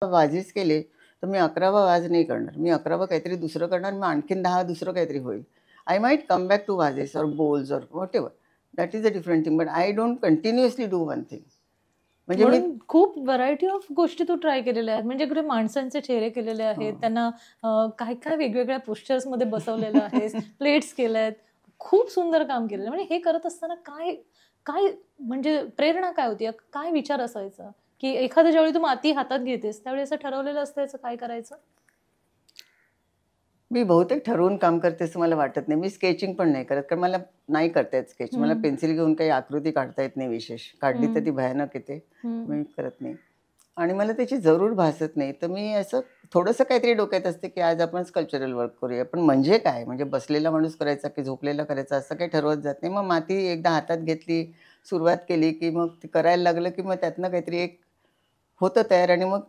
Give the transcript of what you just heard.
वाजेच केले, तर मी 11वा वाज नाही करणार. मी 11वा काहीतरी दुसरं करणार, मग आणखीन 10 दुसरं काहीतरी होईल. I might come back to vases or bowls or whatever. That is a different thing, but I don't continuously do one thing. म्हणजे मी म्हणून खूप व्हरायटी ऑफ गोष्टी तू ट्राय केलेल्या आहेत. म्हणजे इकडे माणसांचे चेहरे केलेले आहेत. त्यांना काय-काय वेगवेगळ्या पोश्चर्समध्ये बसवलेलं आहेस. प्लेट्स केल्यात. खूप सुंदर काम केलेलं. म्हणजे हे करत असताना काय काय म्हणजे प्रेरणा काय होती? काय विचार असायचा? की एखाद्या ज्यावेळी तू माती हातात घेतेस, त्यावेळी असं ठरवलेलं असायचं काय करायचं? मी बहुतेक ठरवून काम करते असं मला वाटत नाही. मी स्केचिंग पण नाही करत, कारण मला नाही करता येत स्केच. मला हं, पेन्सिल घेऊन काही आकृती काढता येत नाही विशेष. काढली तर हं, ती भयानक येते. हं. मी करत नाही. आणि मला त्याची जरूर भासत नाही. तर मी असं थोडंसं काहीतरी डोक्यात असते, की आज आपण स्कल्पचरल वर्क करूया. पण म्हणजे काय? म्हणजे बसलेला माणूस करायचा की झोपलेला करायचा असं काही ठरवत जात नाही. मग माती एकदा हातात घेतली, सुरुवात केली, की मग ते करायला लागलं, की मग त्यातनं काहीतरी एक होतं तयार आणि मग